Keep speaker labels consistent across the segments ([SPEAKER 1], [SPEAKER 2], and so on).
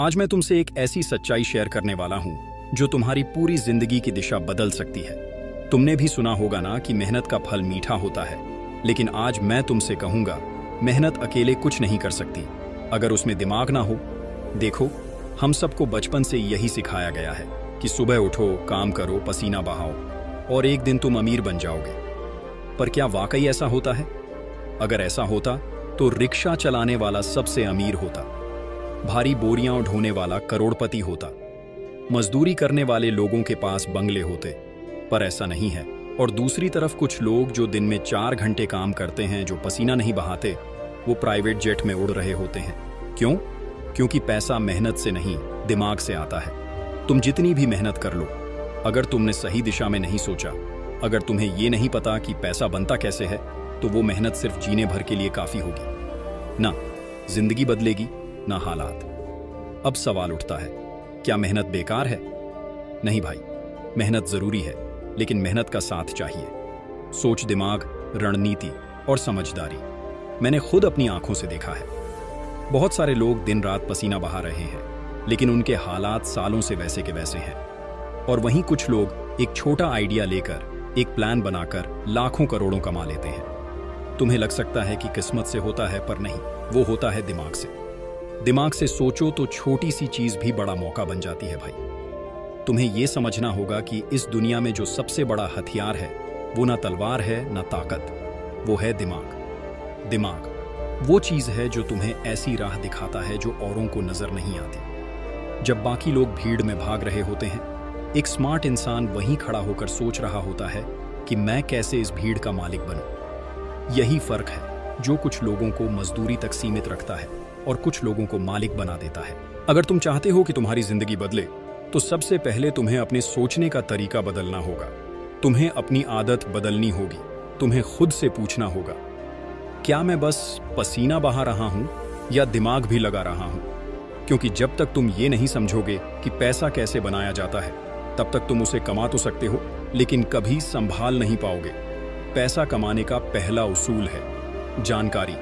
[SPEAKER 1] आज मैं तुमसे एक ऐसी सच्चाई शेयर करने वाला हूं जो तुम्हारी पूरी जिंदगी की दिशा बदल सकती है। तुमने भी सुना होगा ना कि मेहनत का फल मीठा होता है, लेकिन आज मैं तुमसे कहूंगा, मेहनत अकेले कुछ नहीं कर सकती अगर उसमें दिमाग ना हो। देखो, हम सबको बचपन से यही सिखाया गया है कि सुबह उठो, काम करो, पसीना बहाओ और एक दिन तुम अमीर बन जाओगे। पर क्या वाकई ऐसा होता है? अगर ऐसा होता तो रिक्शा चलाने वाला सबसे अमीर होता, भारी बोरियां ढोने वाला करोड़पति होता, मजदूरी करने वाले लोगों के पास बंगले होते। पर ऐसा नहीं है। और दूसरी तरफ कुछ लोग जो दिन में 4 घंटे काम करते हैं, जो पसीना नहीं बहाते, वो प्राइवेट जेट में उड़ रहे होते हैं। क्यों? क्योंकि पैसा मेहनत से नहीं, दिमाग से आता है। तुम जितनी भी मेहनत कर लो, अगर तुमने सही दिशा में नहीं सोचा, अगर तुम्हें ये नहीं पता कि पैसा बनता कैसे है, तो वो मेहनत सिर्फ जीने भर के लिए काफी होगी। ना जिंदगी बदलेगी, ना हालात। अब सवाल उठता है, क्या मेहनत बेकार है? नहीं भाई, मेहनत जरूरी है, लेकिन मेहनत का साथ चाहिए। सोच, दिमाग, रणनीति और समझदारी। मैंने खुद अपनी आंखों से देखा है। बहुत सारे लोग दिन रात पसीना बहा रहे हैं, लेकिन उनके हालात सालों से वैसे के वैसे हैं। और वहीं कुछ लोग एक छोटा आइडिया लेकर, एक प्लान बनाकर लाखों करोड़ों कमा लेते हैं। तुम्हें लग सकता है कि किस्मत से होता है, पर नहीं, वो होता है दिमाग से। दिमाग से सोचो तो छोटी सी चीज भी बड़ा मौका बन जाती है भाई। तुम्हें यह समझना होगा कि इस दुनिया में जो सबसे बड़ा हथियार है, वो ना तलवार है ना ताकत, वो है दिमाग। दिमाग वो चीज है जो तुम्हें ऐसी राह दिखाता है जो औरों को नजर नहीं आती। जब बाकी लोग भीड़ में भाग रहे होते हैं, एक स्मार्ट इंसान वहीं खड़ा होकर सोच रहा होता है कि मैं कैसे इस भीड़ का मालिक बनूं। यही फर्क है जो कुछ लोगों को मजदूरी तक सीमित रखता है और कुछ लोगों को मालिक बना देता है। अगर तुम चाहते हो कि तुम्हारी जिंदगी बदले, तो सबसे पहले तुम्हें अपने सोचने का तरीका बदलना होगा। तुम्हें अपनी आदत बदलनी होगी। तुम्हें खुद से पूछना होगा, क्या मैं बस पसीना बहा रहा हूं या दिमाग भी लगा रहा हूं? क्योंकि जब तक तुम ये नहीं समझोगे कि पैसा कैसे बनाया जाता है, तब तक तुम उसे कमा तो सकते हो, लेकिन कभी संभाल नहीं पाओगे। पैसा कमाने का पहला उसूल है जानकारी।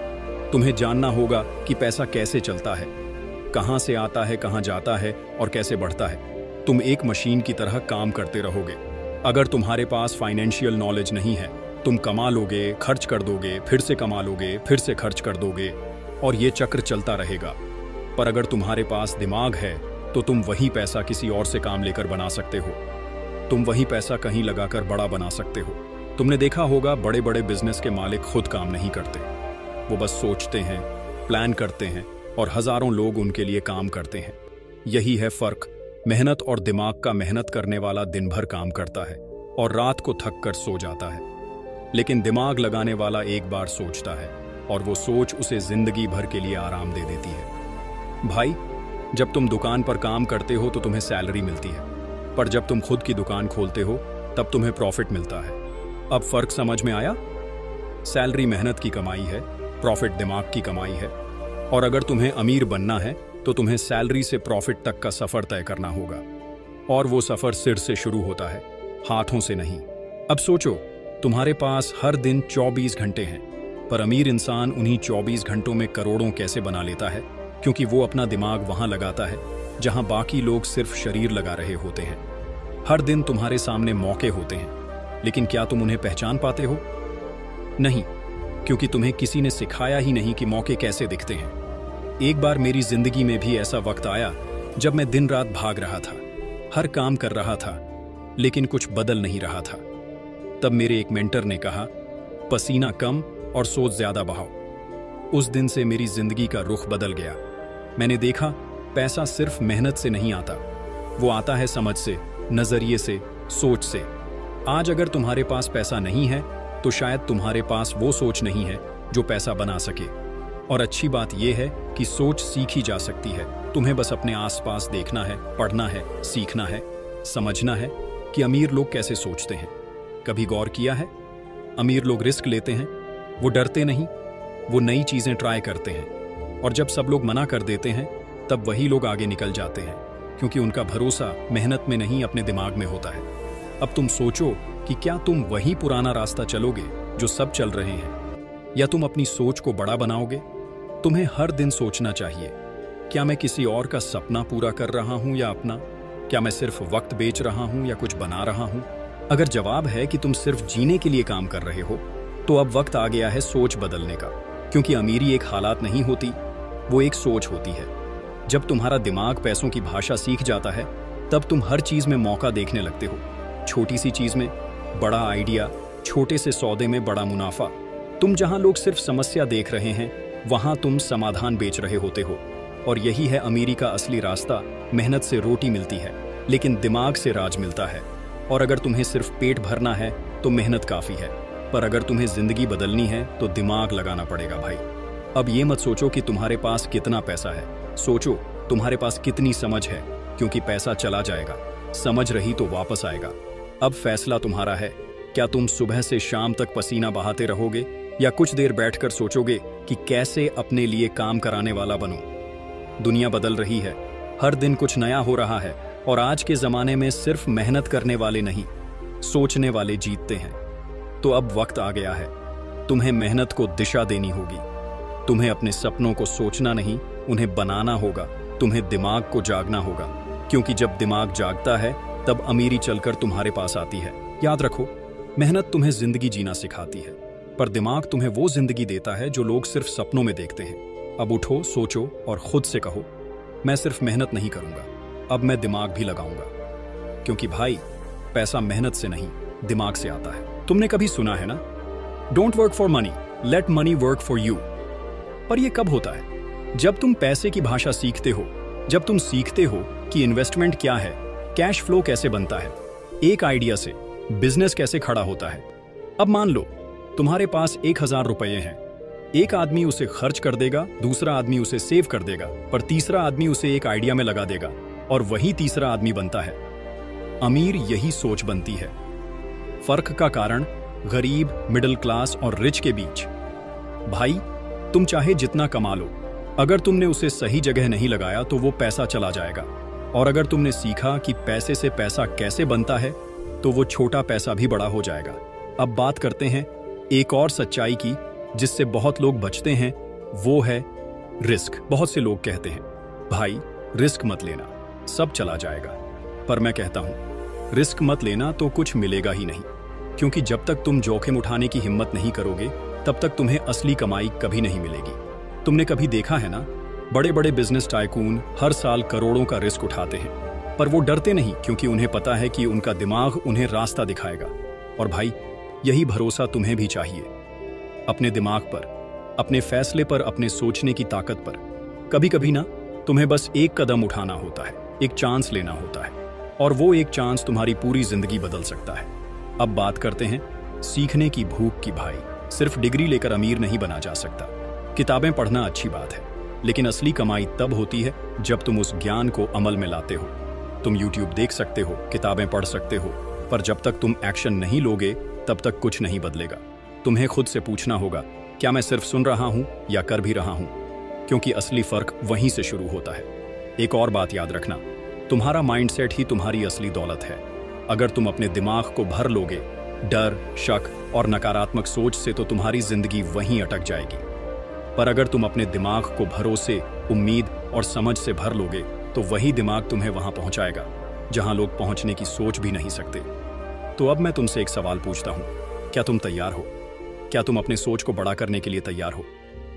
[SPEAKER 1] तुम्हें जानना होगा कि पैसा कैसे चलता है, कहां से आता है, कहां जाता है और कैसे बढ़ता है। तुम एक मशीन की तरह काम करते रहोगे। अगर तुम्हारे पास फाइनेंशियल नॉलेज नहीं है, तुम कमा लोगे, खर्च कर दोगे, फिर से कमा लोगे, फिर से खर्च कर दोगे, और ये चक्र चलता रहेगा। पर अगर तुम्हारे पास दिमाग है, तो तुम वही पैसा किसी और से काम लेकर बना सकते हो। तुम वही पैसा कहीं लगाकर बड़ा बना सकते हो। तुमने देखा होगा, बड़े बड़े बिजनेस के मालिक खुद काम नहीं करते। वो बस सोचते हैं, प्लान करते हैं और हजारों लोग उनके लिए काम करते हैं। यही है फर्क मेहनत और दिमाग का। मेहनत करने वाला दिन भर काम करता है और रात को थक कर सो जाता है, लेकिन दिमाग लगाने वाला एक बार सोचता है और वो सोच उसे जिंदगी भर के लिए आराम दे देती है। भाई, जब तुम दुकान पर काम करते हो तो तुम्हें सैलरी मिलती है, पर जब तुम खुद की दुकान खोलते हो तब तुम्हें प्रॉफिट मिलता है। अब फर्क समझ में आया? सैलरी मेहनत की कमाई है, प्रॉफिट दिमाग की कमाई है। और अगर तुम्हें अमीर बनना है, तो तुम्हें सैलरी से प्रॉफिट तक का सफर तय करना होगा। और वो सफर सिर से शुरू होता है, हाथों से नहीं। अब सोचो, तुम्हारे पास हर दिन 24 घंटे हैं, पर अमीर इंसान उन्हीं 24 घंटों में करोड़ों कैसे बना लेता है? क्योंकि वो अपना दिमाग वहां लगाता है जहां बाकी लोग सिर्फ शरीर लगा रहे होते हैं। हर दिन तुम्हारे सामने मौके होते हैं, लेकिन क्या तुम उन्हें पहचान पाते हो? नहीं, क्योंकि तुम्हें किसी ने सिखाया ही नहीं कि मौके कैसे दिखते हैं। एक बार मेरी जिंदगी में भी ऐसा वक्त आया जब मैं दिन रात भाग रहा था, हर काम कर रहा था, लेकिन कुछ बदल नहीं रहा था। तब मेरे एक मेंटर ने कहा, पसीना कम और सोच ज्यादा बहाओ। उस दिन से मेरी जिंदगी का रुख बदल गया। मैंने देखा, पैसा सिर्फ मेहनत से नहीं आता, वो आता है समझ से, नजरिए से, सोच से। आज अगर तुम्हारे पास पैसा नहीं है, तो शायद तुम्हारे पास वो सोच नहीं है जो पैसा बना सके। और अच्छी बात यह है कि सोच सीखी जा सकती है। तुम्हें बस अपने आसपास देखना है, पढ़ना है, सीखना है, समझना है कि अमीर लोग कैसे सोचते हैं। कभी गौर किया है? अमीर लोग रिस्क लेते हैं, वो डरते नहीं, वो नई चीजें ट्राई करते हैं। और जब सब लोग मना कर देते हैं, तब वही लोग आगे निकल जाते हैं, क्योंकि उनका भरोसा मेहनत में नहीं, अपने दिमाग में होता है। अब तुम सोचो कि क्या तुम वही पुराना रास्ता चलोगे जो सब चल रहे हैं, या तुम अपनी सोच को बड़ा बनाओगे? तुम्हें हर दिन सोचना चाहिए, क्या मैं किसी और का सपना पूरा कर रहा हूं या अपना? क्या मैं सिर्फ वक्त बेच रहा हूं या कुछ बना रहा हूं? अगर जवाब है कि तुम सिर्फ जीने के लिए काम कर रहे हो, तो अब वक्त आ गया है सोच बदलने का। क्योंकि अमीरी एक हालात नहीं होती, वो एक सोच होती है। जब तुम्हारा दिमाग पैसों की भाषा सीख जाता है, तब तुम हर चीज में मौका देखने लगते हो। छोटी सी चीज में बड़ा आइडिया, छोटे से सौदे में बड़ा मुनाफा। तुम जहां लोग सिर्फ समस्या देख रहे हैं, वहां तुम समाधान बेच रहे होते हो। और यही है अमीरी का असली रास्ता। मेहनत से रोटी मिलती है, लेकिन दिमाग से राज मिलता है। और अगर तुम्हें सिर्फ पेट भरना है तो मेहनत काफी है, पर अगर तुम्हें जिंदगी बदलनी है तो दिमाग लगाना पड़ेगा भाई। अब ये मत सोचो कि तुम्हारे पास कितना पैसा है, सोचो तुम्हारे पास कितनी समझ है। क्योंकि पैसा चला जाएगा, समझ रही तो वापस आएगा। अब फैसला तुम्हारा है। क्या तुम सुबह से शाम तक पसीना बहाते रहोगे, या कुछ देर बैठकर सोचोगे कि कैसे अपने लिए काम कराने वाला बनूं? दुनिया बदल रही है, हर दिन कुछ नया हो रहा है, और आज के जमाने में सिर्फ मेहनत करने वाले नहीं, सोचने वाले जीतते हैं। तो अब वक्त आ गया है, तुम्हें मेहनत को दिशा देनी होगी। तुम्हें अपने सपनों को सोचना नहीं, उन्हें बनाना होगा। तुम्हें दिमाग को जागना होगा, क्योंकि जब दिमाग जागता है तब अमीरी चलकर तुम्हारे पास आती है। याद रखो, मेहनत तुम्हें जिंदगी जीना सिखाती है, पर दिमाग तुम्हें वो जिंदगी देता है जो लोग सिर्फ सपनों में देखते हैं। अब उठो, सोचो और खुद से कहो, मैं सिर्फ मेहनत नहीं करूंगा, अब मैं दिमाग भी लगाऊंगा। क्योंकि भाई, पैसा मेहनत से नहीं, दिमाग से आता है। तुमने कभी सुना है ना, don't work for money, late money work for you. पर यह कब होता है? जब तुम पैसे की भाषा सीखते हो, जब तुम सीखते हो कि इन्वेस्टमेंट क्या है, कैश फ्लो कैसे बनता है, एक आइडिया से बिजनेस कैसे खड़ा होता है। अब मान लो तुम्हारे पास 1000 रुपये हैं। एक आदमी उसे खर्च कर देगा, दूसरा आदमी उसे सेव कर देगा, पर तीसरा आदमी उसे एक आइडिया में लगा देगा, और वही तीसरा आदमी बनता है अमीर। यही सोच बनती है। फर्क का कारण गरीब, मिडिल क्लास और रिच के बीच। भाई, तुम चाहे जितना कमा लो, अगर तुमने उसे सही जगह नहीं लगाया तो वो पैसा चला जाएगा। और अगर तुमने सीखा कि पैसे से पैसा कैसे बनता है, तो वो छोटा पैसा भी बड़ा हो जाएगा। अब बात करते हैं एक और सच्चाई की, जिससे बहुत लोग बचते हैं, वो है रिस्क। बहुत से लोग कहते हैं, भाई रिस्क मत लेना, सब चला जाएगा। पर मैं कहता हूं, रिस्क मत लेना तो कुछ मिलेगा ही नहीं। क्योंकि जब तक तुम जोखिम उठाने की हिम्मत नहीं करोगे, तब तक तुम्हें असली कमाई कभी नहीं मिलेगी। तुमने कभी देखा है ना, बड़े बड़े बिजनेस टाइकून हर साल करोड़ों का रिस्क उठाते हैं, पर वो डरते नहीं, क्योंकि उन्हें पता है कि उनका दिमाग उन्हें रास्ता दिखाएगा। और भाई, यही भरोसा तुम्हें भी चाहिए, अपने दिमाग पर, अपने फैसले पर, अपने सोचने की ताकत पर। कभी कभी ना, तुम्हें बस एक कदम उठाना होता है, एक चांस लेना होता है, और वो एक चांस तुम्हारी पूरी जिंदगी बदल सकता है। अब बात करते हैं सीखने की भूख की। भाई, सिर्फ डिग्री लेकर अमीर नहीं बना जा सकता। किताबें पढ़ना अच्छी बात है, लेकिन असली कमाई तब होती है जब तुम उस ज्ञान को अमल में लाते हो। तुम YouTube देख सकते हो, किताबें पढ़ सकते हो, पर जब तक तुम एक्शन नहीं लोगे, तब तक कुछ नहीं बदलेगा। तुम्हें खुद से पूछना होगा, क्या मैं सिर्फ सुन रहा हूं या कर भी रहा हूं? क्योंकि असली फर्क वहीं से शुरू होता है। एक और बात याद रखना, तुम्हारा माइंडसेट ही तुम्हारी असली दौलत है। अगर तुम अपने दिमाग को भर लोगे डर, शक और नकारात्मक सोच से, तो तुम्हारी जिंदगी वहीं अटक जाएगी। पर अगर तुम अपने दिमाग को भरोसे, उम्मीद और समझ से भर लोगे, तो वही दिमाग तुम्हें वहां पहुंचाएगा जहां लोग पहुंचने की सोच भी नहीं सकते। तो अब मैं तुमसे एक सवाल पूछता हूं, क्या तुम तैयार हो? क्या तुम अपने सोच को बड़ा करने के लिए तैयार हो?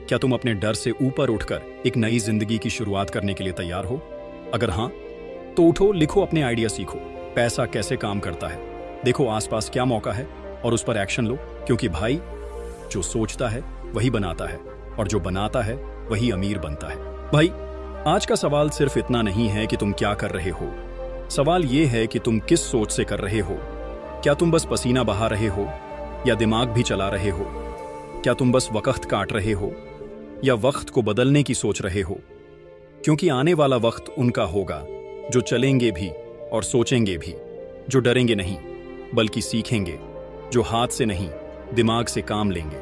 [SPEAKER 1] क्या तुम अपने डर से ऊपर उठकर एक नई जिंदगी की शुरुआत करने के लिए तैयार हो? अगर हां, तो उठो, लिखो, अपने आइडिया सीखो। पैसा कैसे काम करता है, देखो आसपास क्या मौका है, और उस पर एक्शन लो। क्योंकि भाई, जो सोचता है वही बनाता है, और जो बनाता है वही अमीर बनता है। भाई, आज का सवाल सिर्फ इतना नहीं है कि तुम क्या कर रहे हो। सवाल ये है कि तुम किस सोच से कर रहे हो। क्या तुम बस पसीना बहा रहे हो, या दिमाग भी चला रहे हो? क्या तुम बस वक्त काट रहे हो, या वक्त को बदलने की सोच रहे हो? क्योंकि आने वाला वक्त उनका होगा जो चलेंगे भी और सोचेंगे भी, जो डरेंगे नहीं बल्कि सीखेंगे, जो हाथ से नहीं दिमाग से काम लेंगे।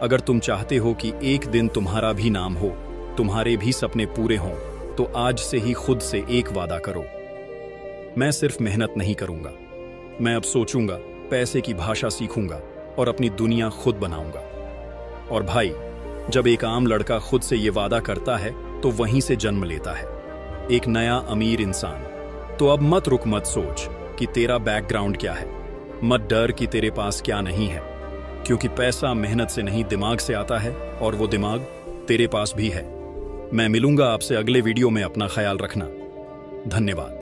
[SPEAKER 1] अगर तुम चाहते हो कि एक दिन तुम्हारा भी नाम हो, तुम्हारे भी सपने पूरे हों, तो आज से ही खुद से एक वादा करो, मैं सिर्फ मेहनत नहीं करूंगा, मैं अब सोचूंगा, पैसे की भाषा सीखूंगा और अपनी दुनिया खुद बनाऊंगा। और भाई, जब एक आम लड़का खुद से ये वादा करता है, तो वहीं से जन्म लेता है एक नया अमीर इंसान। तो अब मत रुक, मत सोच कि तेरा बैकग्राउंड क्या है, मत डर कि तेरे पास क्या नहीं है, क्योंकि पैसा मेहनत से नहीं दिमाग से आता है, और वो दिमाग तेरे पास भी है। मैं मिलूंगा आपसे अगले वीडियो में। अपना ख्याल रखना। धन्यवाद।